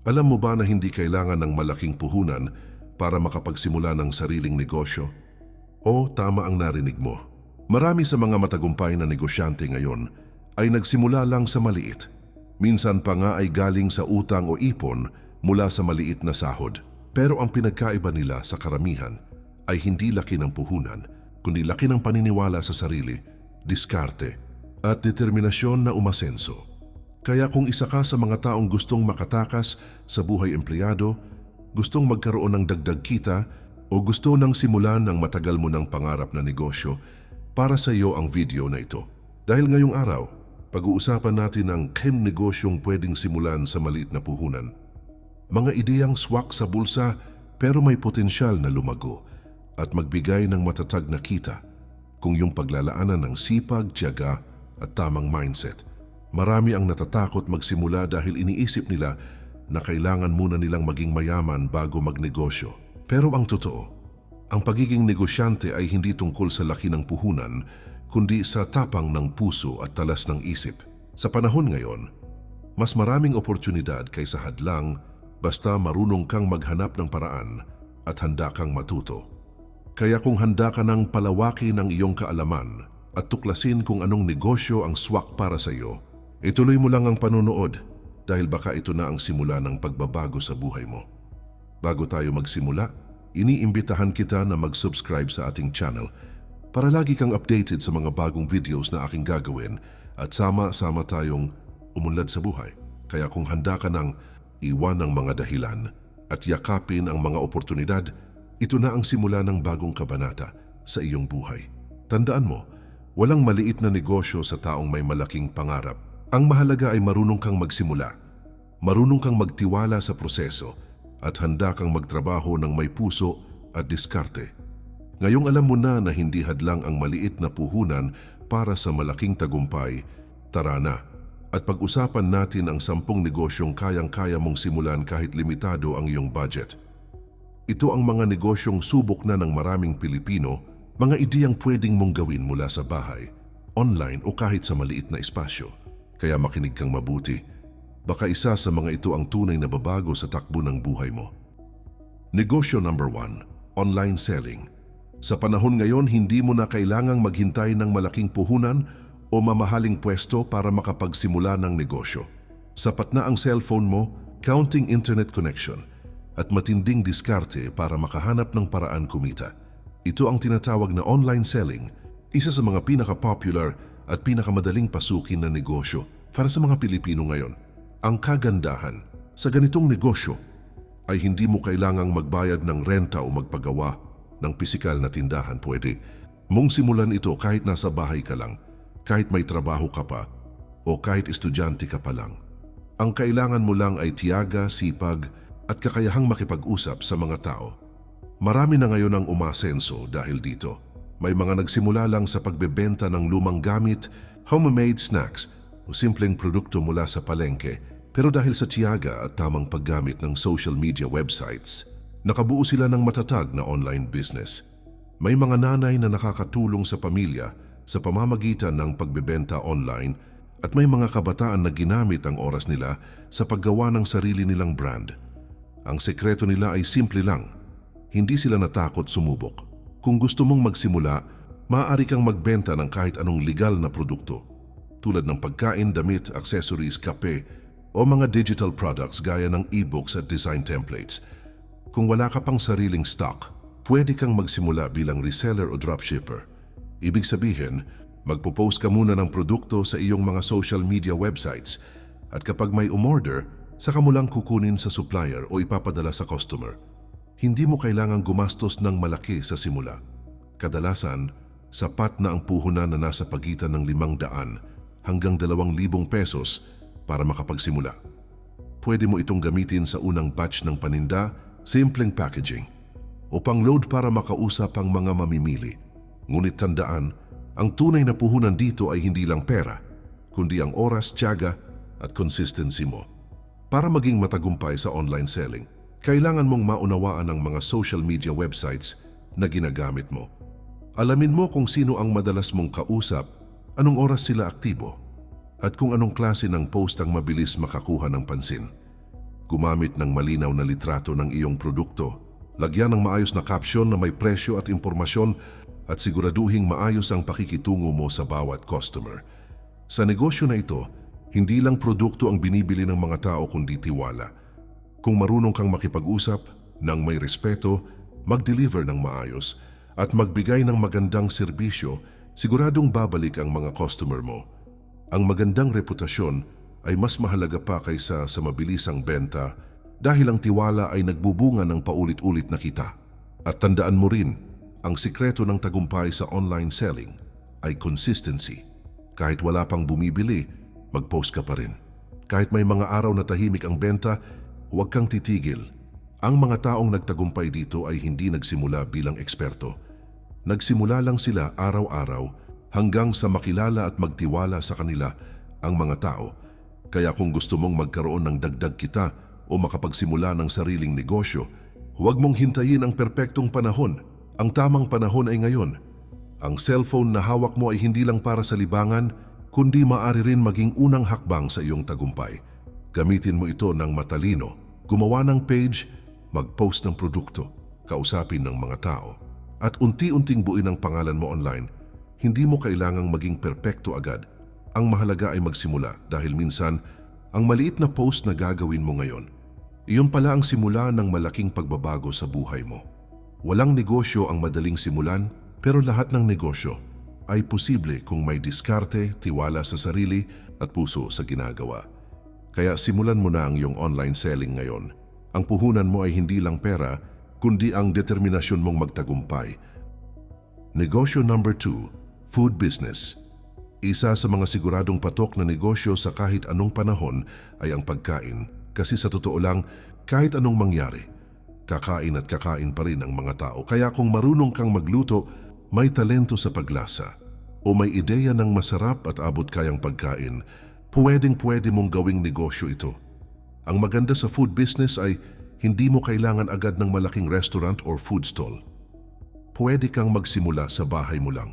Alam mo ba na hindi kailangan ng malaking puhunan para makapagsimula ng sariling negosyo? O tama ang narinig mo. Marami sa mga matagumpay na negosyante ngayon ay nagsimula lang sa maliit. Minsan pa nga ay galing sa utang o ipon mula sa maliit na sahod. Pero ang pinagkaiba nila sa karamihan ay hindi laki ng puhunan, kundi laki ng paniniwala sa sarili, diskarte, at determinasyon na umasenso. Kaya kung isa ka sa mga taong gustong makatakas sa buhay empleyado, gustong magkaroon ng dagdag kita, o gusto nang simulan ng matagal mo ng pangarap na negosyo, para sa iyo ang video na ito. Dahil ngayong araw, pag-uusapan natin ang negosyong pwedeng simulan sa maliit na puhunan. Mga ideyang swak sa bulsa pero may potensyal na lumago at magbigay ng matatag na kita kung yung paglalaanan ng sipag, tiyaga at tamang mindset. Marami ang natatakot magsimula dahil iniisip nila na kailangan muna nilang maging mayaman bago magnegosyo. Pero ang totoo, ang pagiging negosyante ay hindi tungkol sa laki ng puhunan, kundi sa tapang ng puso at talas ng isip. Sa panahon ngayon, mas maraming oportunidad kaysa hadlang basta marunong kang maghanap ng paraan at handa kang matuto. Kaya kung handa ka ng palawakin ang iyong kaalaman at tuklasin kung anong negosyo ang swak para sa iyo, ituloy mo lang ang panunood dahil baka ito na ang simula ng pagbabago sa buhay mo. Bago tayo magsimula, iniimbitahan kita na mag-subscribe sa ating channel para lagi kang updated sa mga bagong videos na aking gagawin at sama-sama tayong umunlad sa buhay. Kaya kung handa ka ng iwan ang mga dahilan at yakapin ang mga oportunidad, ito na ang simula ng bagong kabanata sa iyong buhay. Tandaan mo, walang maliit na negosyo sa taong may malaking pangarap. Ang mahalaga ay marunong kang magsimula, marunong kang magtiwala sa proseso at handa kang magtrabaho ng may puso at diskarte. Ngayong alam mo na hindi hadlang ang maliit na puhunan para sa malaking tagumpay, tara na at pag-usapan natin ang 10 negosyong kayang-kaya mong simulan kahit limitado ang iyong budget. Ito ang mga negosyong subok na ng maraming Pilipino, mga ideyang pwedeng mong gawin mula sa bahay, online o kahit sa maliit na espasyo. Kaya makinig kang mabuti. Baka isa sa mga ito ang tunay na babago sa takbo ng buhay mo. Negosyo number 1, online selling. Sa panahon ngayon, hindi mo na kailangang maghintay ng malaking puhunan o mamahaling pwesto para makapagsimula ng negosyo. Sapat na ang cellphone mo, counting internet connection, at matinding diskarte para makahanap ng paraan kumita. Ito ang tinatawag na online selling, isa sa mga pinaka-popular at pinakamadaling pasukin na negosyo para sa mga Pilipino ngayon. Ang kagandahan sa ganitong negosyo ay hindi mo kailangang magbayad ng renta o magpagawa ng pisikal na tindahan. Pwede mong simulan ito kahit nasa bahay ka lang, kahit may trabaho ka pa, o kahit estudyante ka pa lang. Ang kailangan mo lang ay tiyaga, sipag, at kakayahang makipag-usap sa mga tao. Marami na ngayon ang umasenso dahil dito. May mga nagsimula lang sa pagbebenta ng lumang gamit, homemade snacks o simpleng produkto mula sa palengke, pero dahil sa tiyaga at tamang paggamit ng social media websites, nakabuo sila ng matatag na online business. May mga nanay na nakakatulong sa pamilya sa pamamagitan ng pagbebenta online at may mga kabataan na ginamit ang oras nila sa paggawa ng sarili nilang brand. Ang sekreto nila ay simple lang, hindi sila natakot sumubok. Kung gusto mong magsimula, maaari kang magbenta ng kahit anong legal na produkto, tulad ng pagkain, damit, accessories, kape, o mga digital products gaya ng e-books at design templates. Kung wala ka pang sariling stock, pwede kang magsimula bilang reseller o dropshipper. Ibig sabihin, magpo-post ka muna ng produkto sa iyong mga social media websites at kapag may umorder, saka mo lang kukunin sa supplier o ipapadala sa customer. Hindi mo kailangang gumastos ng malaki sa simula. Kadalasan, sapat na ang puhunan na nasa pagitan ng 500 hanggang 2,000 pesos para makapagsimula. Pwede mo itong gamitin sa unang batch ng paninda, simpleng packaging, o pang-load para makausap ang mga mamimili. Ngunit tandaan, ang tunay na puhunan dito ay hindi lang pera, kundi ang oras, tiyaga at consistency mo. Para maging matagumpay sa online selling, kailangan mong maunawaan ang mga social media websites na ginagamit mo. Alamin mo kung sino ang madalas mong kausap, anong oras sila aktibo, at kung anong klase ng post ang mabilis makakuha ng pansin. Gumamit ng malinaw na litrato ng iyong produkto. Lagyan ng maayos na caption na may presyo at impormasyon at siguraduhing maayos ang pakikitungo mo sa bawat customer. Sa negosyo na ito, hindi lang produkto ang binibili ng mga tao kundi tiwala. Kung marunong kang makipag-usap, ng may respeto, mag-deliver ng maayos, at magbigay ng magandang serbisyo, siguradong babalik ang mga customer mo. Ang magandang reputasyon ay mas mahalaga pa kaysa sa mabilisang benta dahil ang tiwala ay nagbubunga ng paulit-ulit na kita. At tandaan mo rin, ang sikreto ng tagumpay sa online selling ay consistency. Kahit wala pang bumibili, mag-post ka pa rin. Kahit may mga araw na tahimik ang benta, huwag kang titigil. Ang mga taong nagtagumpay dito ay hindi nagsimula bilang eksperto. Nagsimula lang sila araw-araw hanggang sa makilala at magtiwala sa kanila ang mga tao. Kaya kung gusto mong magkaroon ng dagdag kita o makapagsimula ng sariling negosyo, huwag mong hintayin ang perpektong panahon. Ang tamang panahon ay ngayon. Ang cellphone na hawak mo ay hindi lang para sa libangan, kundi maaari rin maging unang hakbang sa iyong tagumpay. Gamitin mo ito ng matalino, gumawa ng page, mag-post ng produkto, kausapin ng mga tao, at unti-unting buuin ang pangalan mo online. Hindi mo kailangang maging perpekto agad. Ang mahalaga ay magsimula dahil minsan, ang maliit na post na gagawin mo ngayon, iyon pala ang simula ng malaking pagbabago sa buhay mo. Walang negosyo ang madaling simulan, pero lahat ng negosyo ay posible kung may diskarte, tiwala sa sarili at puso sa ginagawa. Kaya simulan mo na ang iyong online selling ngayon. Ang puhunan mo ay hindi lang pera, kundi ang determinasyon mong magtagumpay. Negosyo number 2, food business. Isa sa mga siguradong patok na negosyo sa kahit anong panahon ay ang pagkain. Kasi sa totoo lang, kahit anong mangyari, kakain at kakain pa rin ang mga tao. Kaya kung marunong kang magluto, may talento sa paglasa, o may ideya ng masarap at abot kayang pagkain, pwedeng-pwede mong gawing negosyo ito. Ang maganda sa food business ay hindi mo kailangan agad ng malaking restaurant or food stall. Pwede kang magsimula sa bahay mo lang.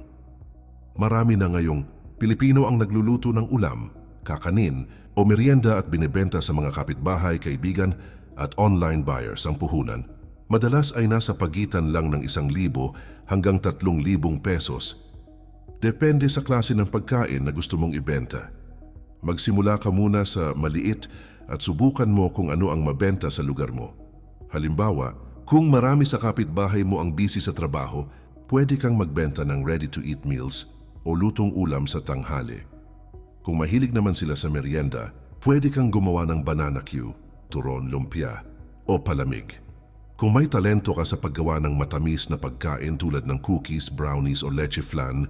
Marami na ngayong Pilipino ang nagluluto ng ulam, kakanin o merienda at binebenta sa mga kapitbahay, kaibigan at online buyers. Ang puhunan madalas ay nasa pagitan lang ng 1,000 hanggang 3,000 pesos. Depende sa klase ng pagkain na gusto mong ibenta. Magsimula ka muna sa maliit at subukan mo kung ano ang mabenta sa lugar mo. Halimbawa, kung marami sa kapitbahay mo ang busy sa trabaho, pwede kang magbenta ng ready-to-eat meals o lutong ulam sa tanghali. Kung mahilig naman sila sa merienda, pwede kang gumawa ng banana Q, turon, lumpia o palamig. Kung may talento ka sa paggawa ng matamis na pagkain tulad ng cookies, brownies o leche flan,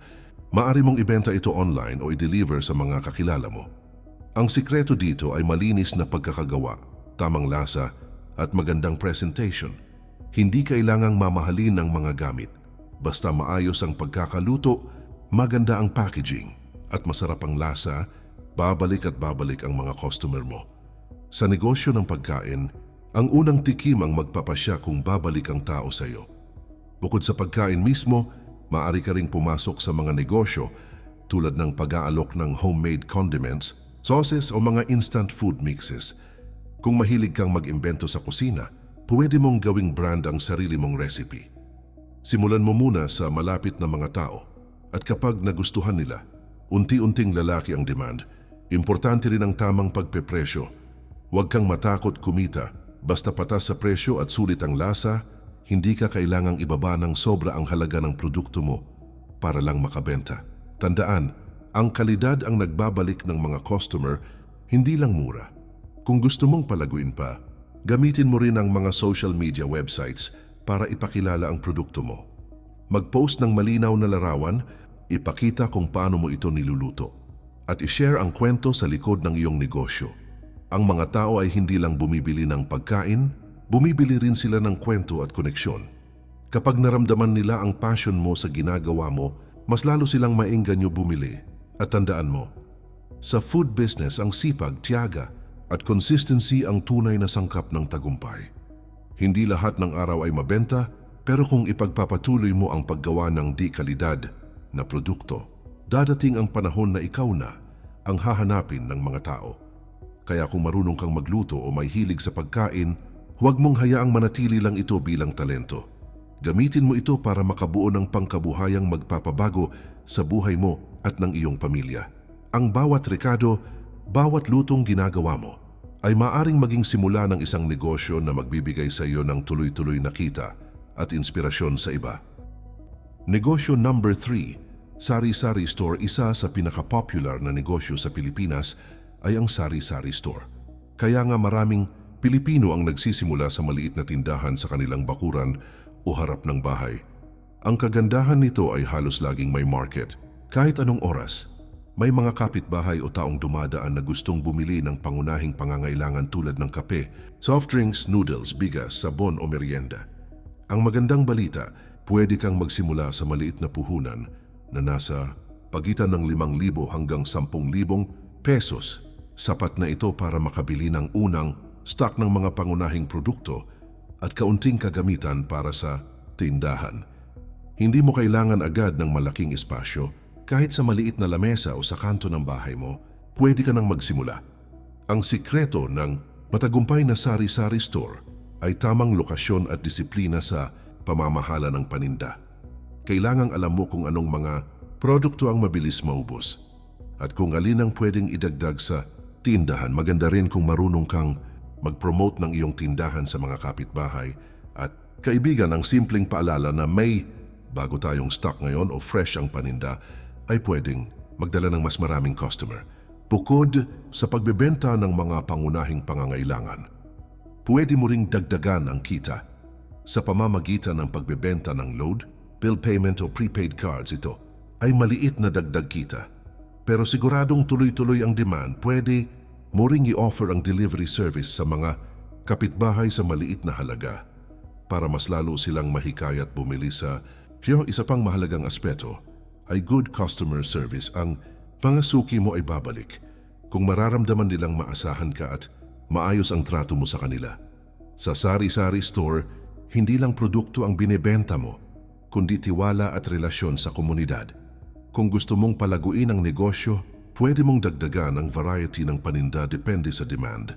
maaari mong ibenta ito online o i-deliver sa mga kakilala mo. Ang sikreto dito ay malinis na pagkakagawa, tamang lasa at magandang presentation. Hindi kailangang mamahalin ng mga gamit. Basta maayos ang pagkakaluto, maganda ang packaging at masarap ang lasa, babalik at babalik ang mga customer mo. Sa negosyo ng pagkain, ang unang tikim ang magpapasya kung babalik ang tao sa iyo. Bukod sa pagkain mismo, maaari ka ring pumasok sa mga negosyo tulad ng pag-aalok ng homemade condiments, sauces o mga instant food mixes. Kung mahilig kang mag-imbento sa kusina, pwede mong gawing brand ang sarili mong recipe. Simulan mo muna sa malapit na mga tao at kapag nagustuhan nila, unti-unting lalaki ang demand. Importante rin ang tamang pagpepresyo. Huwag kang matakot kumita, basta patas sa presyo at sulit ang lasa, hindi ka kailangang ibaba ng sobra ang halaga ng produkto mo para lang makabenta. Tandaan, ang kalidad ang nagbabalik ng mga customer, hindi lang mura. Kung gusto mong palaguin pa, gamitin mo rin ang mga social media websites para ipakilala ang produkto mo. Mag-post ng malinaw na larawan, ipakita kung paano mo ito niluluto, at i-share ang kwento sa likod ng iyong negosyo. Ang mga tao ay hindi lang bumibili ng pagkain, bumibili rin sila ng kwento at koneksyon. Kapag naramdaman nila ang passion mo sa ginagawa mo, mas lalo silang maengganyo bumili. At tandaan mo, sa food business ang sipag, tiyaga at consistency ang tunay na sangkap ng tagumpay. Hindi lahat ng araw ay mabenta, pero kung ipagpapatuloy mo ang paggawa ng di kalidad na produkto, dadating ang panahon na ikaw na ang hahanapin ng mga tao. Kaya kung marunong kang magluto o may hilig sa pagkain, huwag mong hayaang manatili lang ito bilang talento. Gamitin mo ito para makabuo ng pangkabuhayang magpapabago sa buhay mo at ng iyong pamilya. Ang bawat rekado, bawat lutong ginagawa mo, ay maaring maging simula ng isang negosyo na magbibigay sa iyo ng tuloy-tuloy na kita at inspirasyon sa iba. Negosyo number 3, Sari-Sari Store. Isa sa pinaka-popular na negosyo sa Pilipinas ay ang Sari-Sari Store. Kaya nga maraming Pilipino ang nagsisimula sa maliit na tindahan sa kanilang bakuran o harap ng bahay. Ang kagandahan nito ay halos laging may market. Kahit anong oras, may mga kapitbahay o taong dumadaan na gustong bumili ng pangunahing pangangailangan tulad ng kape, soft drinks, noodles, bigas, sabon o merienda. Ang magandang balita, pwede kang magsimula sa maliit na puhunan na nasa pagitan ng 5,000 hanggang 10,000 pesos. Sapat na ito para makabili ng unang stock ng mga pangunahing produkto at kaunting kagamitan para sa tindahan. Hindi mo kailangan agad ng malaking espasyo. Kahit sa maliit na lamesa o sa kanto ng bahay mo, pwede ka nang magsimula. Ang sikreto ng matagumpay na Sari-Sari Store ay tamang lokasyon at disiplina sa pamamahala ng paninda. Kailangang alam mo kung anong mga produkto ang mabilis maubos at kung alin ang pwedeng idagdag sa tindahan. Maganda rin kung marunong kang mag-promote ng iyong tindahan sa mga kapitbahay at kaibigan. Ang simpleng paalala na may bago tayong stock ngayon o fresh ang paninda ay pwedeng magdala ng mas maraming customer. Bukod sa pagbebenta ng mga pangunahing pangangailangan, pwede mo ring dagdagan ang kita sa pamamagitan ng pagbebenta ng load, bill payment o prepaid cards. Ito ay maliit na dagdag kita. Pero siguradong tuloy-tuloy ang demand. Pwede mo ring i-offer ang delivery service sa mga kapitbahay sa maliit na halaga para mas lalo silang mahikayat bumili sa iyo. Isa pang mahalagang aspeto ay good customer service. Ang mga suki mo ay babalik kung mararamdaman nilang maasahan ka at maayos ang trato mo sa kanila. Sa Sari-Sari Store, hindi lang produkto ang binebenta mo, kundi tiwala at relasyon sa komunidad. Kung gusto mong palaguin ang negosyo, pwede mong dagdagan ang variety ng paninda depende sa demand.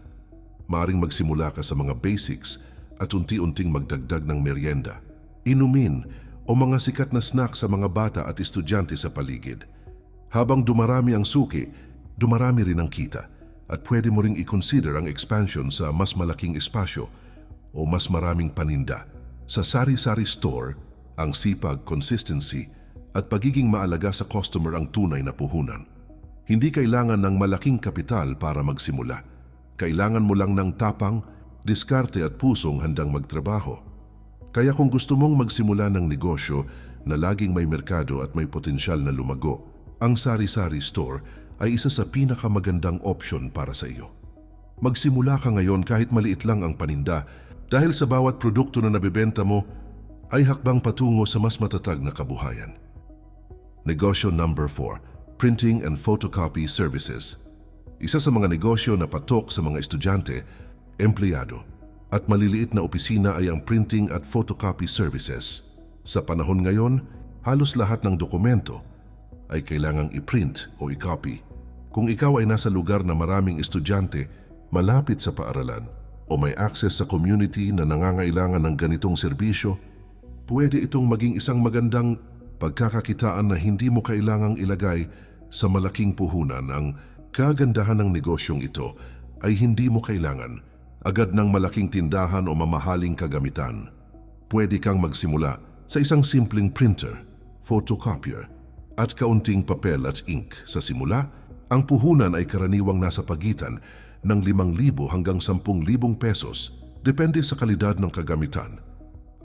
Maaring magsimula ka sa mga basics at unti-unting magdagdag ng merienda, inumin o mga sikat na snack sa mga bata at estudyante sa paligid. Habang dumarami ang suki, dumarami rin ang kita at pwede mo ring i-consider ang expansion sa mas malaking espasyo o mas maraming paninda. Sa Sari-Sari Store, ang sipag, consistency at pagiging maalaga sa customer ang tunay na puhunan. Hindi kailangan ng malaking kapital para magsimula. Kailangan mo lang ng tapang, diskarte at pusong handang magtrabaho. Kaya kung gusto mong magsimula ng negosyo na laging may merkado at may potensyal na lumago, ang Sari-Sari Store ay isa sa pinakamagandang opsyon para sa iyo. Magsimula ka ngayon kahit maliit lang ang paninda dahil sa bawat produkto na nabibenta mo ay hakbang patungo sa mas matatag na kabuhayan. Negosyo number 4, Printing and Photocopy Services. Isa sa mga negosyo na patok sa mga estudyante, empleyado at maliliit na opisina ay ang printing at photocopy services. Sa panahon ngayon, halos lahat ng dokumento ay kailangang i-print o i-copy. Kung ikaw ay nasa lugar na maraming estudyante, malapit sa paaralan o may access sa community na nangangailangan ng ganitong serbisyo, pwede itong maging isang magandang pagkakakitaan na hindi mo kailangang ilagay sa malaking puhunan. Ang kagandahan ng negosyong ito ay hindi mo kailangan agad ng malaking tindahan o mamahaling kagamitan. Pwede kang magsimula sa isang simpleng printer, photocopier, at kaunting papel at ink. Sa simula, ang puhunan ay karaniwang nasa pagitan ng 5,000 hanggang 10,000 pesos, depende sa kalidad ng kagamitan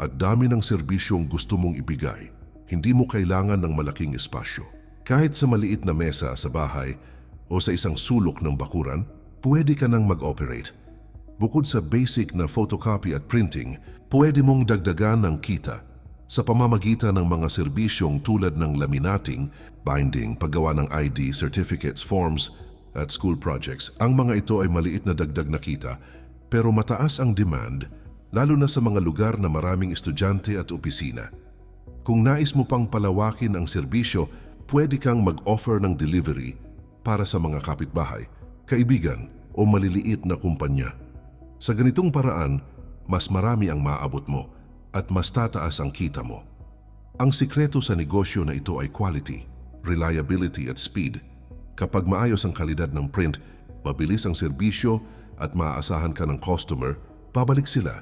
at dami ng serbisyong gusto mong ibigay. Hindi mo kailangan ng malaking espasyo. Kahit sa maliit na mesa sa bahay o sa isang sulok ng bakuran, pwede ka nang mag-operate. Bukod sa basic na photocopy at printing, pwede mong dagdagan ng kita sa pamamagitan ng mga serbisyong tulad ng laminating, binding, paggawa ng ID, certificates, forms, at school projects. Ang mga ito ay maliit na dagdag na kita, pero mataas ang demand, lalo na sa mga lugar na maraming estudyante at opisina. Kung nais mo pang palawakin ang serbisyo, pwede kang mag-offer ng delivery para sa mga kapitbahay, kaibigan, o maliliit na kumpanya. Sa ganitong paraan, mas marami ang maaabot mo at mas tataas ang kita mo. Ang sikreto sa negosyo na ito ay quality, reliability at speed. Kapag maayos ang kalidad ng print, mabilis ang serbisyo at maaasahan ka ng customer, pabalik sila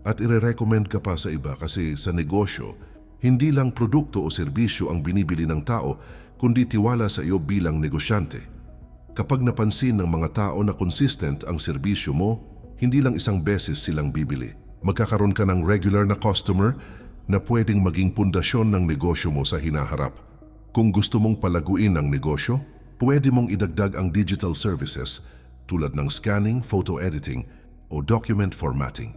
at ire-recommend ka pa sa iba kasi sa negosyo, hindi lang produkto o serbisyo ang binibili ng tao kundi tiwala sa iyo bilang negosyante. Kapag napansin ng mga tao na consistent ang serbisyo mo, hindi lang isang beses silang bibili. Magkakaroon ka ng regular na customer na pwedeng maging pundasyon ng negosyo mo sa hinaharap. Kung gusto mong palaguin ang negosyo, pwede mong idagdag ang digital services tulad ng scanning, photo editing o document formatting.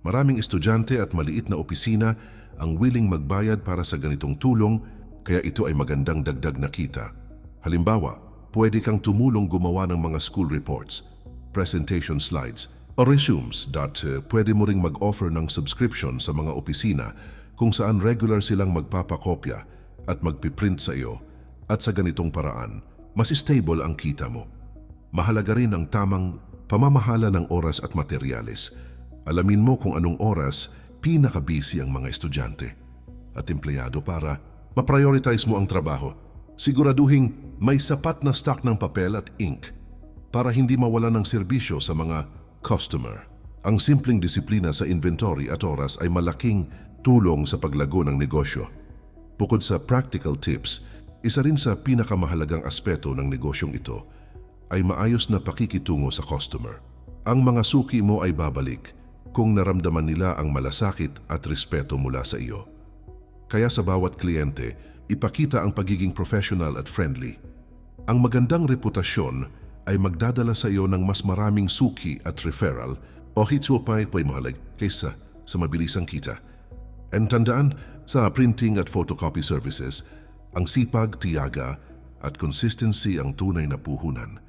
Maraming estudyante at maliit na opisina ang willing magbayad para sa ganitong tulong, kaya ito ay magandang dagdag na kita. Halimbawa, pwede kang tumulong gumawa ng mga school reports, presentation slides, o resumes pwede mo ring mag-offer ng subscription sa mga opisina kung saan regular silang magpapakopya at magpiprint sa iyo, at sa ganitong paraan, mas stable ang kita mo. Mahalaga rin ang tamang pamamahala ng oras at materyales. Alamin mo kung anong oras pinaka-busy ang mga estudyante at empleyado para ma-prioritize mo ang trabaho. Siguraduhing may sapat na stock ng papel at ink para hindi mawala ng serbisyo sa mga customer. Ang simpleng disiplina sa inventory at oras ay malaking tulong sa paglago ng negosyo. Bukod sa practical tips, isa rin sa pinakamahalagang aspeto ng negosyong ito ay maayos na pakikitungo sa customer. Ang mga suki mo ay babalik kung naramdaman nila ang malasakit at respeto mula sa iyo. Kaya sa bawat kliyente, ipakita ang pagiging professional at friendly. Ang magandang reputasyon ay magdadala sa iyo ng mas maraming suki at referral o hitsupay mahalaga kaysa sa mabilisang kita. And tandaan, sa printing at photocopy services, ang sipag, tiyaga at consistency ang tunay na puhunan.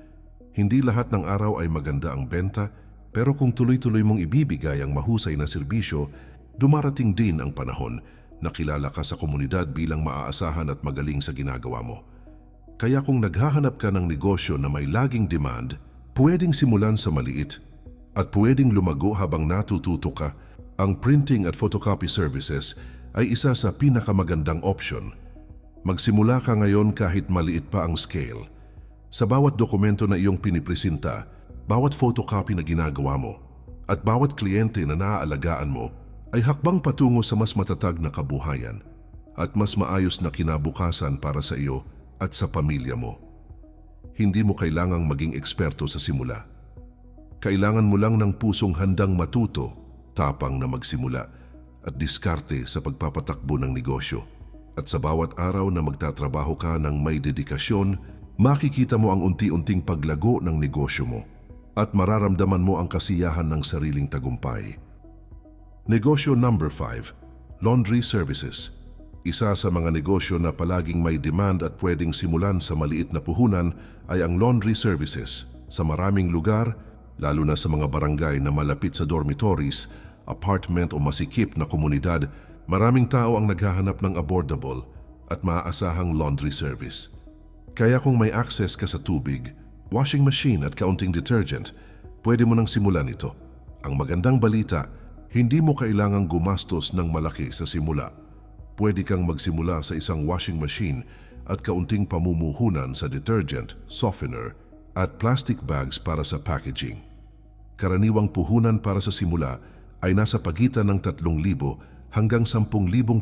Hindi lahat ng araw ay maganda ang benta, pero kung tuloy-tuloy mong ibibigay ang mahusay na serbisyo, dumarating din ang panahon na kilala ka sa komunidad bilang maaasahan at magaling sa ginagawa mo. Kaya kung naghahanap ka ng negosyo na may laging demand, pwedeng simulan sa maliit at pwedeng lumago habang natututo ka. Ang printing at photocopy services ay isa sa pinakamagandang option. Magsimula ka ngayon kahit maliit pa ang scale. Sa bawat dokumento na iyong pinipresenta, bawat photocopy na ginagawa mo, at bawat kliyente na naaalagaan mo ay hakbang patungo sa mas matatag na kabuhayan at mas maayos na kinabukasan para sa iyo at sa pamilya mo. Hindi mo kailangang maging eksperto sa simula. Kailangan mo lang ng pusong handang matuto, tapang na magsimula, at diskarte sa pagpapatakbo ng negosyo. At sa bawat araw na magtatrabaho ka ng may dedikasyon, makikita mo ang unti-unting paglago ng negosyo mo at mararamdaman mo ang kasiyahan ng sariling tagumpay. Negosyo number 5, laundry services. Isa sa mga negosyo na palaging may demand at pwedeng simulan sa maliit na puhunan ay ang laundry services. Sa maraming lugar, lalo na sa mga barangay na malapit sa dormitories, apartment o masikip na komunidad, maraming tao ang naghahanap ng affordable at maaasahang laundry service. Kaya kung may access ka sa tubig, washing machine at kaunting detergent, pwede mo nang simulan ito. Ang magandang balita, hindi mo kailangang gumastos ng malaki sa simula. Pwede kang magsimula sa isang washing machine at kaunting pamumuhunan sa detergent, softener, at plastic bags para sa packaging. Karaniwang puhunan para sa simula ay nasa pagitan ng 3,000 hanggang 10,000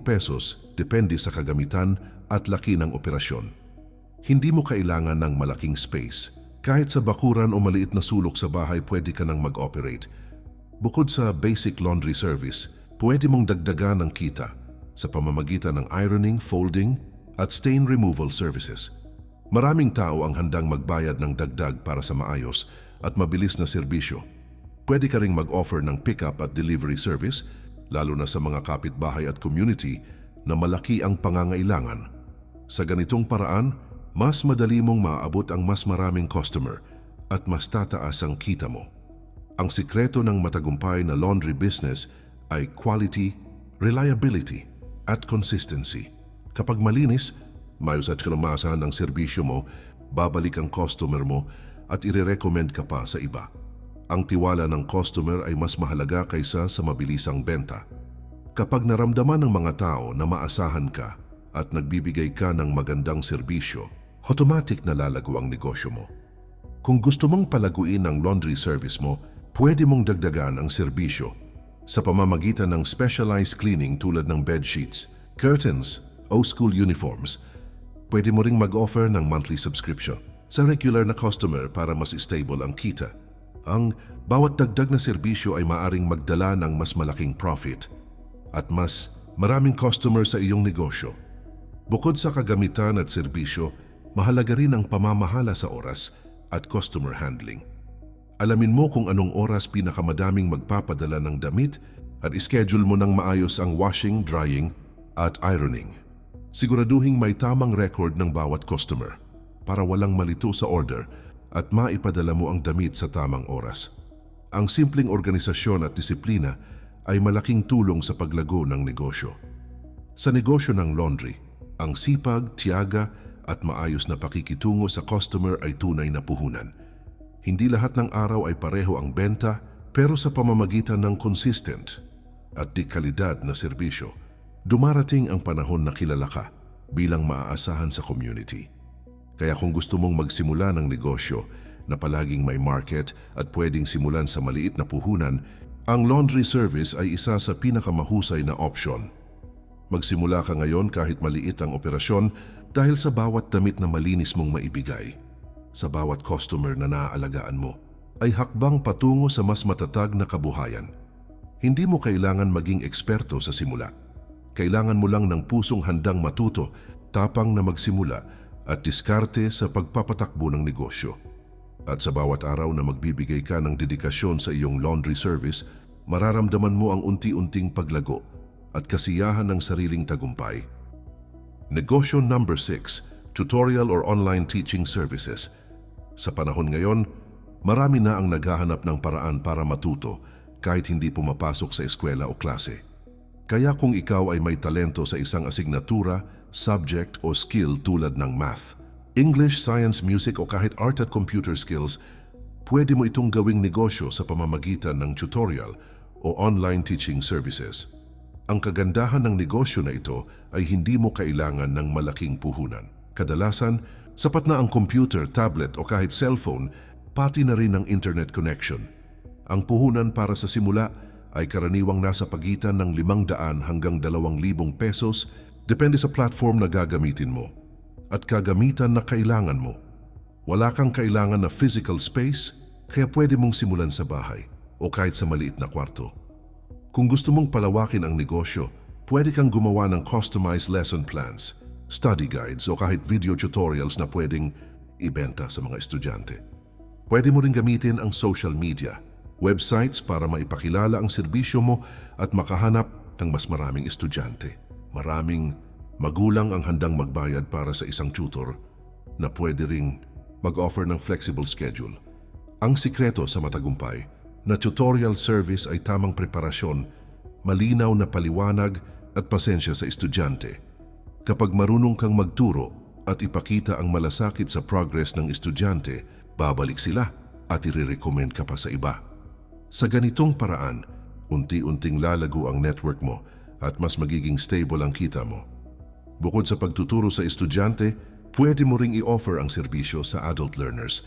pesos depende sa kagamitan at laki ng operasyon. Hindi mo kailangan ng malaking space. Kahit sa bakuran o maliit na sulok sa bahay pwede ka nang mag-operate. Bukod sa basic laundry service, pwede mong dagdagan ng kita sa pamamagitan ng ironing, folding, at stain removal services. Maraming tao ang handang magbayad ng dagdag para sa maayos at mabilis na serbisyo. Pwede ka ring mag-offer ng pick-up at delivery service, lalo na sa mga kapitbahay at community na malaki ang pangangailangan. Sa ganitong paraan, mas madali mong maaabot ang mas maraming customer at mas tataas ang kita mo. Ang sikreto ng matagumpay na laundry business ay quality, reliability, at consistency. Kapag malinis, mayos at kalamasan ang serbisyo mo, babalik ang customer mo, at ire-recommend ka pa sa iba. Ang tiwala ng customer ay mas mahalaga kaysa sa mabilisang benta. Kapag naramdaman ng mga tao na maasahan ka at nagbibigay ka ng magandang serbisyo, automatic na lalago ang negosyo mo. Kung gusto mong palaguin ang laundry service mo, pwede mong dagdagan ang serbisyo sa pamamagitan ng specialized cleaning tulad ng bed sheets, curtains, o school uniforms. Pwede mo ring mag-offer ng monthly subscription sa regular na customer para mas stable ang kita. Ang bawat dagdag na serbisyo ay maaring magdala ng mas malaking profit at mas maraming customer sa iyong negosyo. Bukod sa kagamitan at serbisyo, mahalaga rin ang pamamahala sa oras at customer handling. Alamin mo kung anong oras pinakamadaming magpapadala ng damit at ischedule mo ng maayos ang washing, drying at ironing. Siguraduhing may tamang record ng bawat customer para walang malito sa order at maipadala mo ang damit sa tamang oras. Ang simpleng organisasyon at disiplina ay malaking tulong sa paglago ng negosyo. Sa negosyo ng laundry, ang sipag, tiyaga at maayos na pakikitungo sa customer ay tunay na puhunan. Hindi lahat ng araw ay pareho ang benta, pero sa pamamagitan ng consistent at di kalidad na serbisyo, dumarating ang panahon na kilala ka bilang maaasahan sa community. Kaya kung gusto mong magsimula ng negosyo na palaging may market at pwedeng simulan sa maliit na puhunan, ang laundry service ay isa sa pinakamahusay na opsyon. Magsimula ka ngayon kahit maliit ang operasyon dahil sa bawat damit na malinis mong maibigay, sa bawat customer na naaalagaan mo, ay hakbang patungo sa mas matatag na kabuhayan. Hindi mo kailangan maging eksperto sa simula. Kailangan mo lang ng pusong handang matuto, tapang na magsimula at diskarte sa pagpapatakbo ng negosyo. At sa bawat araw na magbibigay ka ng dedikasyon sa iyong laundry service, mararamdaman mo ang unti-unting paglago at kasiyahan ng sariling tagumpay. Negosyo number 6, tutorial or online teaching services. Sa panahon ngayon, marami na ang naghahanap ng paraan para matuto kahit hindi pumapasok sa eskwela o klase. Kaya kung ikaw ay may talento sa isang asignatura, subject o skill tulad ng math, English, science, music o kahit art at computer skills, pwede mo itong gawing negosyo sa pamamagitan ng tutorial o online teaching services. Ang kagandahan ng negosyo na ito ay hindi mo kailangan ng malaking puhunan. Kadalasan, sapat na ang computer, tablet o kahit cellphone, pati na rin ang internet connection. Ang puhunan para sa simula ay karaniwang nasa pagitan ng 500 hanggang 2,000 pesos depende sa platform na gagamitin mo at kagamitan na kailangan mo. Wala kang kailangan na physical space, kaya pwede mong simulan sa bahay o kahit sa maliit na kwarto. Kung gusto mong palawakin ang negosyo, pwede kang gumawa ng customized lesson plans, study guides o kahit video tutorials na pwedeng ibenta sa mga estudyante. Pwede mo rin gamitin ang social media, websites para maipakilala ang serbisyo mo at makahanap ng mas maraming estudyante. Maraming magulang ang handang magbayad para sa isang tutor na pwede ring mag-offer ng flexible schedule. Ang sikreto sa matagumpay na tutorial service ay tamang preparasyon, malinaw na paliwanag at pasensya sa estudyante. Kapag marunong kang magturo at ipakita ang malasakit sa progress ng estudyante, babalik sila at i-recommend ka pa sa iba. Sa ganitong paraan, unti-unting lalago ang network mo at mas magiging stable ang kita mo. Bukod sa pagtuturo sa estudyante, pwede mo ring i-offer ang serbisyo sa adult learners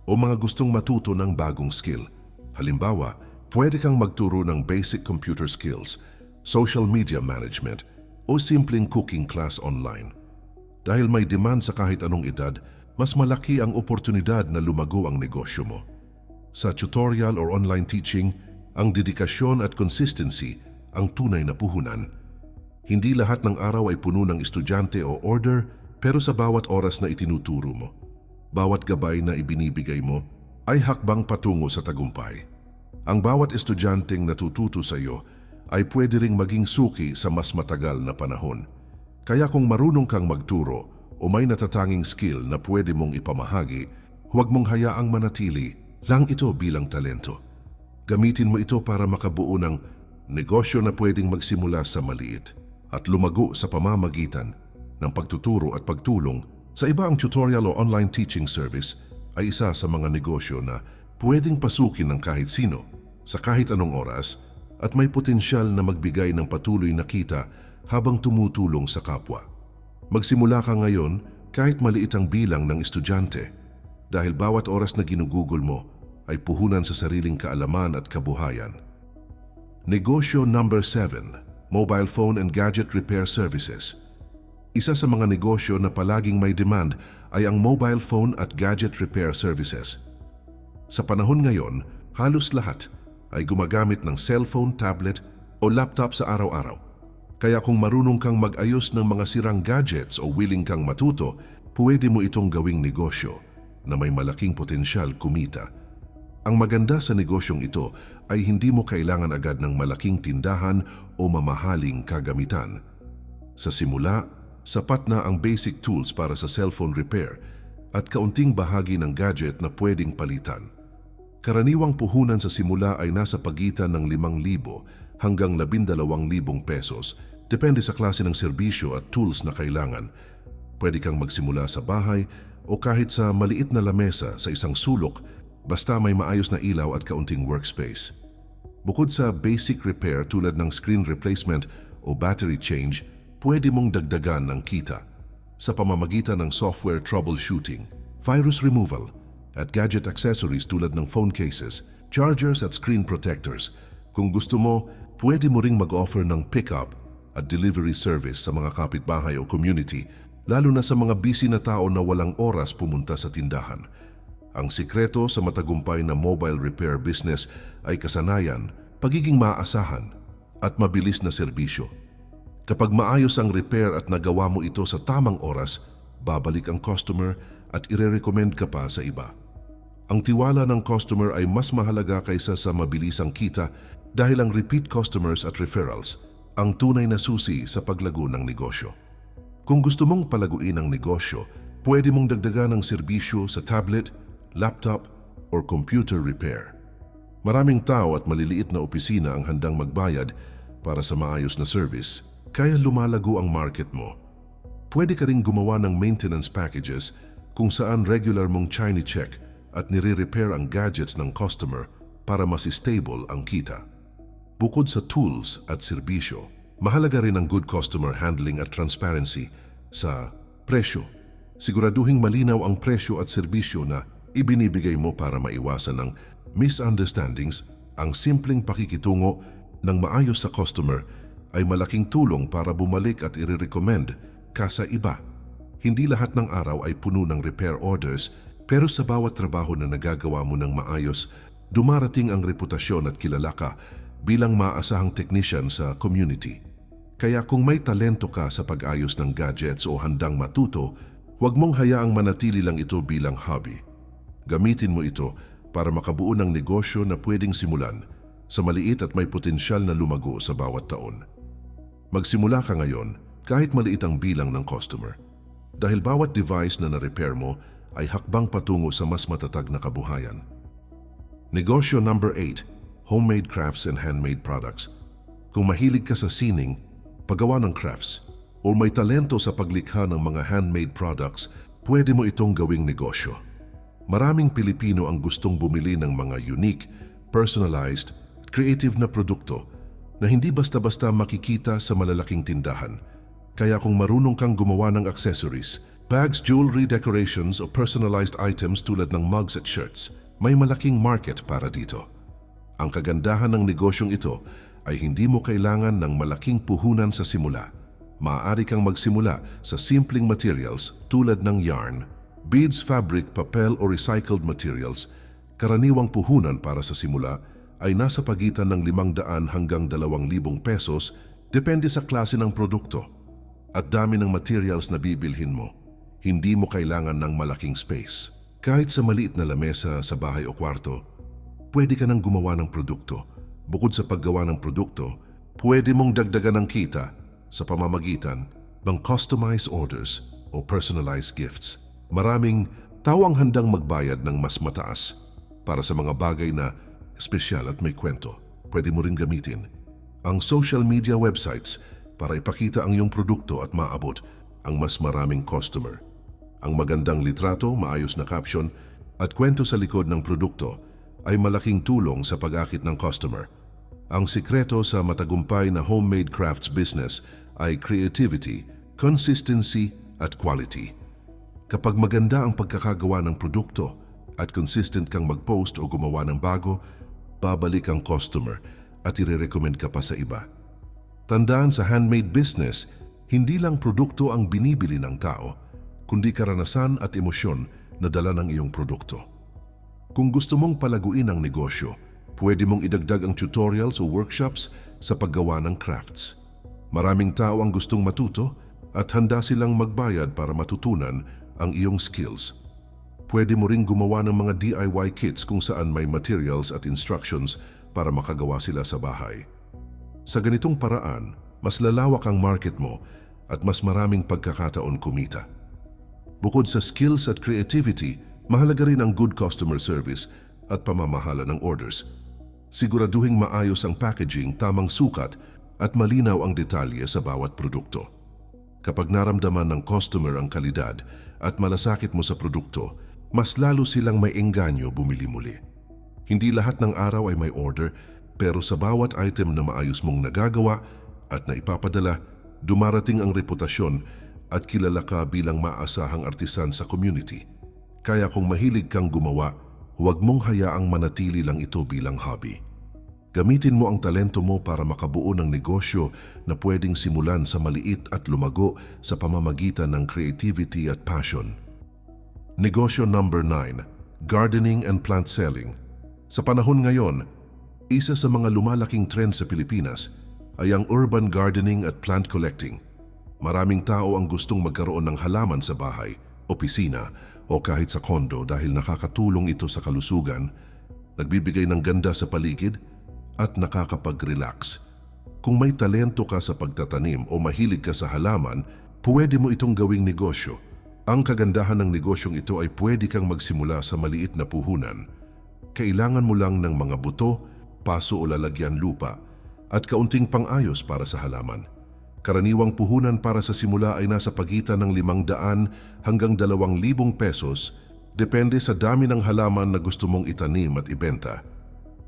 o mga gustong matuto ng bagong skill. Halimbawa, pwede kang magturo ng basic computer skills, social media management, o simpleng cooking class online. Dahil may demand sa kahit anong edad, mas malaki ang oportunidad na lumago ang negosyo mo. Sa tutorial or online teaching, ang dedikasyon at consistency ang tunay na puhunan. Hindi lahat ng araw ay puno ng estudyante o order, pero sa bawat oras na itinuturo mo, bawat gabay na ibinibigay mo, ay hakbang patungo sa tagumpay. Ang bawat estudyanteng natututo sa iyo ay pwede ring maging suki sa mas matagal na panahon. Kaya kung marunong kang magturo o may natatanging skill na pwede mong ipamahagi, huwag mong hayaang manatili lang ito bilang talento. Gamitin mo ito para makabuo ng negosyo na pwedeng magsimula sa maliit at lumago sa pamamagitan ng pagtuturo at pagtulong sa iba. Ang tutorial o online teaching service ay isa sa mga negosyo na pwedeng pasukin ng kahit sino sa kahit anong oras at may potensyal na magbigay ng patuloy na kita habang tumutulong sa kapwa. Magsimula ka ngayon kahit maliit ang bilang ng estudyante dahil bawat oras na ginugugol mo ay puhunan sa sariling kaalaman at kabuhayan. Negosyo number 7, mobile phone and gadget repair services. Isa sa mga negosyo na palaging may demand ay ang mobile phone at gadget repair services. Sa panahon ngayon, halos lahat ay gumagamit ng cellphone, tablet o laptop sa araw-araw. Kaya kung marunong kang mag-ayos ng mga sirang gadgets o willing kang matuto, pwede mo itong gawing negosyo na may malaking potensyal kumita. Ang maganda sa negosyong ito ay hindi mo kailangan agad ng malaking tindahan o mamahaling kagamitan. Sa simula, sapat na ang basic tools para sa cellphone repair at kaunting bahagi ng gadget na pwedeng palitan. Karaniwang puhunan sa simula ay nasa pagitan ng 5,000 hanggang 12,000 pesos, depende sa klase ng serbisyo at tools na kailangan. Pwede kang magsimula sa bahay o kahit sa maliit na lamesa sa isang sulok basta may maayos na ilaw at kaunting workspace. Bukod sa basic repair tulad ng screen replacement o battery change, pwede mong dagdagan ng kita sa pamamagitan ng software troubleshooting, virus removal, at gadget accessories tulad ng phone cases, chargers at screen protectors. Kung gusto mo, pwede mo ring mag-offer ng pick-up at delivery service sa mga kapitbahay o community, lalo na sa mga busy na tao na walang oras pumunta sa tindahan. Ang sikreto sa matagumpay na mobile repair business ay kasanayan, pagiging maaasahan, at mabilis na serbisyo. Kapag maayos ang repair at nagawa mo ito sa tamang oras, babalik ang customer at ire-recommend ka pa sa iba. Ang tiwala ng customer ay mas mahalaga kaysa sa mabilisang kita dahil ang repeat customers at referrals ang tunay na susi sa paglago ng negosyo. Kung gusto mong palaguin ang negosyo, pwede mong dagdagan ng serbisyo sa tablet, laptop, or computer repair. Maraming tao at maliliit na opisina ang handang magbayad para sa maayos na service, kaya lumalago ang market mo. Pwede ka ring gumawa ng maintenance packages kung saan regular mong chine-check at nire-repair ang gadgets ng customer para mas stable ang kita. Bukod sa tools at serbisyo, mahalaga rin ang good customer handling at transparency sa presyo. Siguraduhing malinaw ang presyo at serbisyo na ibinibigay mo para maiwasan ang misunderstandings. Ang simpleng pakikitungo ng maayos sa customer ay malaking tulong para bumalik at i-recommend ka sa iba. Hindi lahat ng araw ay puno ng repair orders, pero sa bawat trabaho na nagagawa mo ng maayos, dumarating ang reputasyon at kilala ka bilang maasahang technician sa community. Kaya kung may talento ka sa pag-ayos ng gadgets o handang matuto, huwag mong hayaang manatili lang ito bilang hobby. Gamitin mo ito para makabuo ng negosyo na pwedeng simulan sa maliit at may potensyal na lumago sa bawat taon. Magsimula ka ngayon kahit maliit ang bilang ng customer. Dahil bawat device na na-repair mo ay hakbang patungo sa mas matatag na kabuhayan. Negosyo number 8, homemade crafts and handmade products. Kung mahilig ka sa sining, paggawa ng crafts, o may talento sa paglikha ng mga handmade products, pwede mo itong gawing negosyo. Maraming Pilipino ang gustong bumili ng mga unique, personalized, creative na produkto na hindi basta-basta makikita sa malalaking tindahan. Kaya kung marunong kang gumawa ng accessories, bags, jewelry, decorations o personalized items tulad ng mugs at shirts, may malaking market para dito. Ang kagandahan ng negosyong ito ay hindi mo kailangan ng malaking puhunan sa simula. Maaari kang magsimula sa simpleng materials tulad ng yarn, beads, fabric, papel o recycled materials. Karaniwang puhunan para sa simula ay nasa pagitan ng 500 hanggang 2,000 pesos, depende sa klase ng produkto at dami ng materials na bibilhin mo. Hindi mo kailangan ng malaking space. Kahit sa maliit na lamesa sa bahay o kwarto, pwede ka nang gumawa ng produkto. Bukod sa paggawa ng produkto, pwede mong dagdagan ng kita sa pamamagitan ng customized orders o personalized gifts. Maraming tao ang handang magbayad ng mas mataas para sa mga bagay na espesyal at may kwento. Pwede mo rin gamitin ang social media websites para ipakita ang iyong produkto at maabot ang mas maraming customer. Ang magandang litrato, maayos na caption, at kwento sa likod ng produkto ay malaking tulong sa pag-akit ng customer. Ang sikreto sa matagumpay na homemade crafts business ay creativity, consistency at quality. Kapag maganda ang pagkakagawa ng produkto at consistent kang mag-post o gumawa ng bago, babalik ang customer at ire-recommend ka pa sa iba. Tandaan sa handmade business, hindi lang produkto ang binibili ng tao, kundi karanasan at emosyon na dala ng iyong produkto. Kung gusto mong palaguin ang negosyo, pwede mong idagdag ang tutorials o workshops sa paggawa ng crafts. Maraming tao ang gustong matuto at handa silang magbayad para matutunan ang iyong skills. Pwede mo ring gumawa ng mga DIY kits kung saan may materials at instructions para makagawa sila sa bahay. Sa ganitong paraan, mas lalawak ang market mo at mas maraming pagkakataon kumita. Bukod sa skills at creativity, mahalaga rin ang good customer service at pamamahala ng orders. Siguraduhing maayos ang packaging, tamang sukat at malinaw ang detalye sa bawat produkto. Kapag naramdaman ng customer ang kalidad at malasakit mo sa produkto, mas lalo silang may engganyo bumili muli. Hindi lahat ng araw ay may order, pero sa bawat item na maayos mong nagagawa at naipapadala, dumarating ang reputasyon at kilala ka bilang maasahang artisan sa community. Kaya kung mahilig kang gumawa, huwag mong hayaang manatili lang ito bilang hobby. Gamitin mo ang talento mo para makabuo ng negosyo na pwedeng simulan sa maliit at lumago sa pamamagitan ng creativity at passion. Negosyo number 9, gardening and plant selling. Sa panahon ngayon, isa sa mga lumalaking trend sa Pilipinas ay ang urban gardening at plant collecting. Maraming tao ang gustong magkaroon ng halaman sa bahay, opisina o kahit sa kondo dahil nakakatulong ito sa kalusugan, nagbibigay ng ganda sa paligid at nakakapag-relax. Kung may talento ka sa pagtatanim o mahilig ka sa halaman, pwede mo itong gawing negosyo. Ang kagandahan ng negosyong ito ay pwede kang magsimula sa maliit na puhunan. Kailangan mo lang ng mga buto, paso o lalagyan lupa at kaunting pang-ayos para sa halaman. Karaniwang puhunan para sa simula ay nasa pagitan ng 500 hanggang 2,000 pesos, depende sa dami ng halaman na gusto mong itanim at ibenta.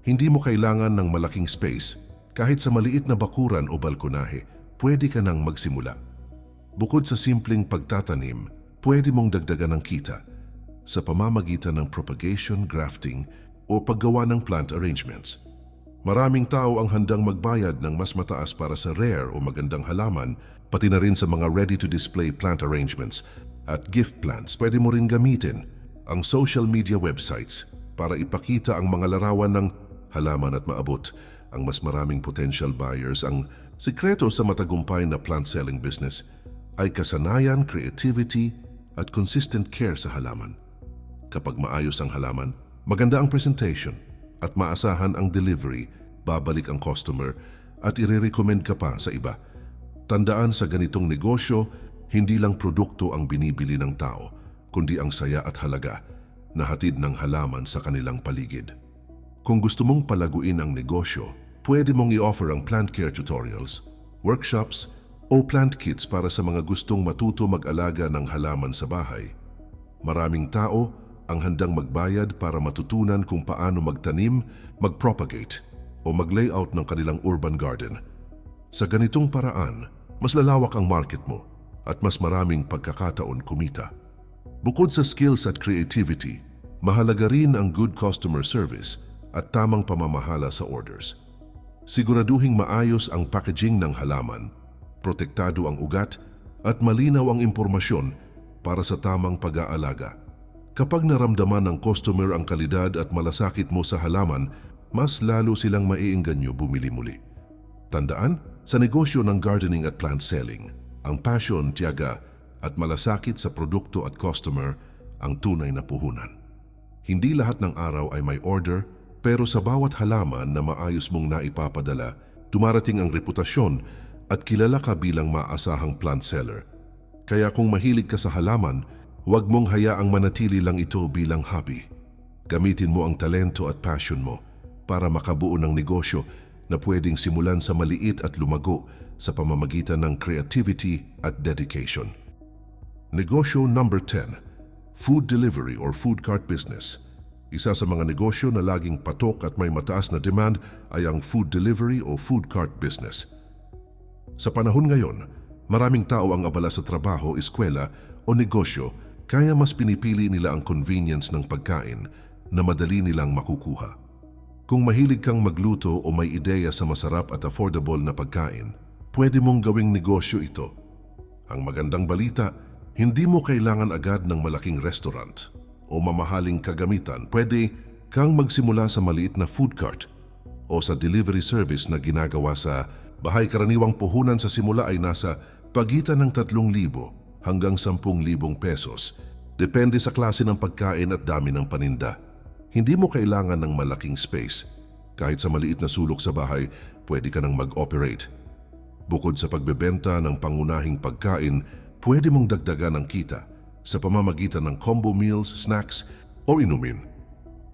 Hindi mo kailangan ng malaking space, kahit sa maliit na bakuran o balkonahe, pwede ka nang magsimula. Bukod sa simpleng pagtatanim, pwede mong dagdagan ng kita sa pamamagitan ng propagation, grafting o paggawa ng plant arrangements. Maraming tao ang handang magbayad ng mas mataas para sa rare o magandang halaman, pati na rin sa mga ready-to-display plant arrangements at gift plants. Pwede mo rin gamitin ang social media websites para ipakita ang mga larawan ng halaman at maabot ang mas maraming potential buyers. Ang sikreto sa matagumpay na plant selling business ay kasanayan, creativity at consistent care sa halaman. Kapag maayos ang halaman, maganda ang presentation, at maasahan ang delivery, babalik ang customer at i-recommend ka pa sa iba. Tandaan sa ganitong negosyo, hindi lang produkto ang binibili ng tao, kundi ang saya at halaga na hatid ng halaman sa kanilang paligid. Kung gusto mong palaguin ang negosyo, pwede mong i-offer ang plant care tutorials, workshops o plant kits para sa mga gustong matuto mag-alaga ng halaman sa bahay. Maraming tao ang handang magbayad para matutunan kung paano magtanim, mag-propagate o mag-layout ng kanilang urban garden. Sa ganitong paraan, mas lalawak ang market mo at mas maraming pagkakataon kumita. Bukod sa skills at creativity, mahalaga rin ang good customer service at tamang pamamahala sa orders. Siguraduhing maayos ang packaging ng halaman, protektado ang ugat at malinaw ang impormasyon para sa tamang pag-aalaga. Kapag naramdaman ng customer ang kalidad at malasakit mo sa halaman, mas lalo silang maiengganyo bumili muli. Tandaan, sa negosyo ng gardening at plant selling, ang passion, tiyaga at malasakit sa produkto at customer ang tunay na puhunan. Hindi lahat ng araw ay may order, pero sa bawat halaman na maayos mong naipapadala, dumarating ang reputasyon at kilala ka bilang maasahang plant seller. Kaya kung mahilig ka sa halaman, huwag mong hayaang manatili lang ito bilang hobby. Gamitin mo ang talento at passion mo para makabuo ng negosyo na pwedeng simulan sa maliit at lumago sa pamamagitan ng creativity at dedication. Negosyo number 10, Food delivery or food cart business. Isa sa mga negosyo na laging patok at may mataas na demand ay ang food delivery o food cart business. Sa panahon ngayon, maraming tao ang abala sa trabaho, eskwela o negosyo kaya mas pinipili nila ang convenience ng pagkain na madali nilang makukuha. Kung mahilig kang magluto o may ideya sa masarap at affordable na pagkain, pwede mong gawing negosyo ito. Ang magandang balita, hindi mo kailangan agad ng malaking restaurant o mamahaling kagamitan. Pwede kang magsimula sa maliit na food cart o sa delivery service na ginagawa sa bahay. Karaniwang puhunan sa simula ay nasa pagitan ng 3,000 hanggang 10,000 pesos. Depende sa klase ng pagkain at dami ng paninda. Hindi mo kailangan ng malaking space. Kahit sa maliit na sulok sa bahay, pwede ka nang mag-operate. Bukod sa pagbebenta ng pangunahing pagkain, pwede mong dagdagan ang kita sa pamamagitan ng combo meals, snacks o inumin.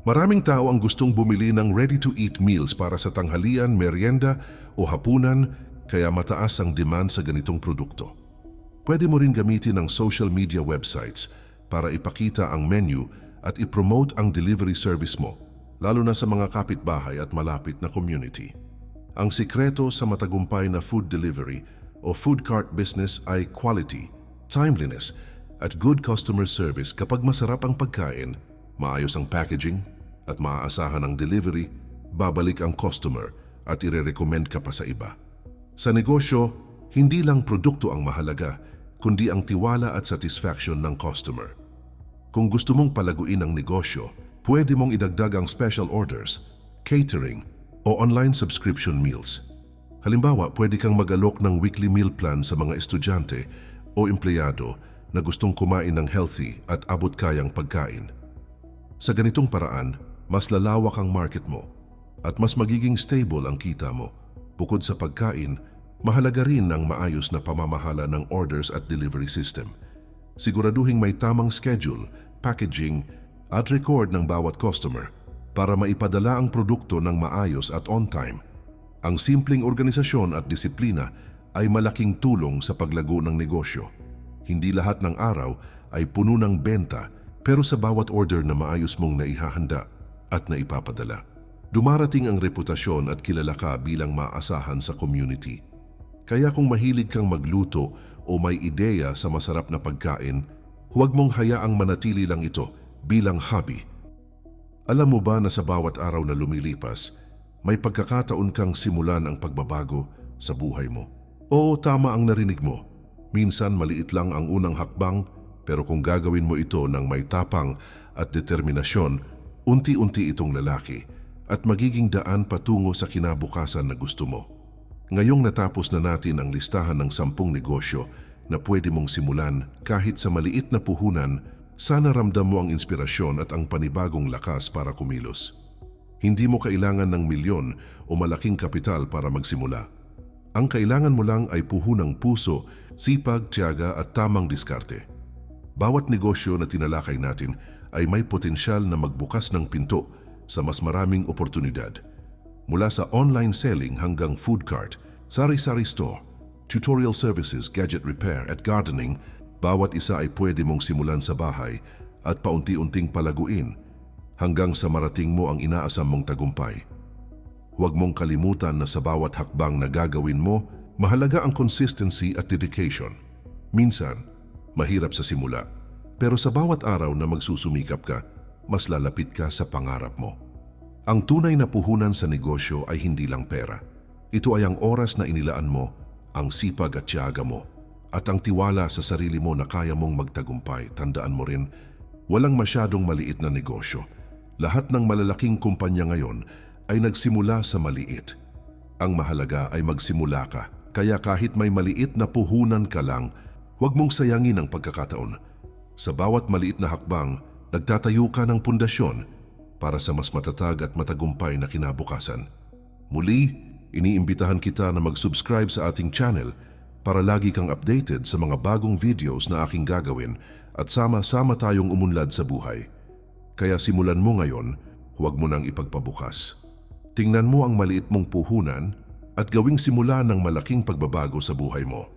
Maraming tao ang gustong bumili ng ready-to-eat meals para sa tanghalian, merienda o hapunan, kaya mataas ang demand sa ganitong produkto. Pwede mo rin gamitin ang social media websites para ipakita ang menu at ipromote ang delivery service mo, lalo na sa mga kapitbahay at malapit na community. Ang sikreto sa matagumpay na food delivery o food cart business ay quality, timeliness, at good customer service. Kapag masarap ang pagkain, maayos ang packaging, at maaasahan ang delivery, babalik ang customer at ire-recommend ka pa sa iba. Sa negosyo, hindi lang produkto ang mahalaga, kundi ang tiwala at satisfaction ng customer. Kung gusto mong palaguin ang negosyo, pwede mong idagdag ang special orders, catering, o online subscription meals. Halimbawa, pwede kang mag-alok ng weekly meal plan sa mga estudyante o empleyado na gustong kumain ng healthy at abot-kayang pagkain. Sa ganitong paraan, mas lalawak ang market mo at mas magiging stable ang kita mo. Bukod sa pagkain, mahalaga rin ang maayos na pamamahala ng orders at delivery system. Siguraduhing may tamang schedule, packaging, at record ng bawat customer para maipadala ang produkto ng maayos at on time. Ang simpleng organisasyon at disiplina ay malaking tulong sa paglago ng negosyo. Hindi lahat ng araw ay puno ng benta, pero sa bawat order na maayos mong naihahanda at naipapadala, dumarating ang reputasyon at kilala ka bilang maaasahan sa community. Kaya kung mahilig kang magluto o may ideya sa masarap na pagkain, huwag mong hayaang manatili lang ito bilang hobby. Alam mo ba na sa bawat araw na lumilipas, may pagkakataon kang simulan ang pagbabago sa buhay mo? Oo, tama ang narinig mo. Minsan maliit lang ang unang hakbang, pero kung gagawin mo ito ng may tapang at determinasyon, unti-unti itong lalaki at magiging daan patungo sa kinabukasan na gusto mo. Ngayong natapos na natin ang listahan ng 10 negosyo na pwede mong simulan kahit sa maliit na puhunan, sana ramdam mo ang inspirasyon at ang panibagong lakas para kumilos. Hindi mo kailangan ng milyon o malaking kapital para magsimula. Ang kailangan mo lang ay puhunang puso, sipag, tiyaga at tamang diskarte. Bawat negosyo na tinalakay natin ay may potensyal na magbukas ng pinto sa mas maraming oportunidad. Mula sa online selling hanggang food cart, sari-sari store, tutorial services, gadget repair at gardening, bawat isa ay pwede mong simulan sa bahay at paunti-unting palaguin hanggang sa marating mo ang inaasam mong tagumpay. Huwag mong kalimutan na sa bawat hakbang na gagawin mo, mahalaga ang consistency at dedication. Minsan, mahirap sa simula, pero sa bawat araw na magsusumikap ka, mas lalapit ka sa pangarap mo. Ang tunay na puhunan sa negosyo ay hindi lang pera. Ito ay ang oras na inilaan mo, ang sipag at tiyaga mo, at ang tiwala sa sarili mo na kaya mong magtagumpay. Tandaan mo rin, walang masyadong maliit na negosyo. Lahat ng malalaking kumpanya ngayon ay nagsimula sa maliit. Ang mahalaga ay magsimula ka. Kaya kahit may maliit na puhunan ka lang, huwag mong sayangin ang pagkakataon. Sa bawat maliit na hakbang, nagtatayo ka ng pundasyon para sa mas matatag at matagumpay na kinabukasan. Muli, iniimbitahan kita na mag-subscribe sa ating channel para lagi kang updated sa mga bagong videos na aking gagawin at sama-sama tayong umunlad sa buhay. Kaya simulan mo ngayon, huwag mo nang ipagpabukas. Tingnan mo ang maliit mong puhunan at gawing simula ng malaking pagbabago sa buhay mo.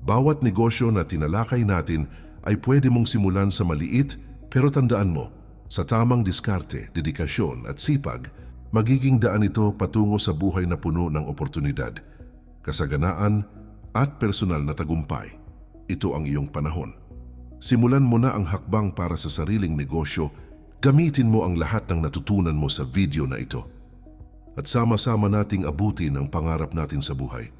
Bawat negosyo na tinalakay natin ay pwede mong simulan sa maliit Pero tandaan mo, sa tamang diskarte, dedikasyon at sipag, magiging daan ito patungo sa buhay na puno ng oportunidad, kasaganaan at personal na tagumpay. Ito ang iyong panahon. Simulan mo na ang hakbang para sa sariling negosyo. Gamitin mo ang lahat ng natutunan mo sa video na ito. At sama-sama nating abutin ang pangarap natin sa buhay.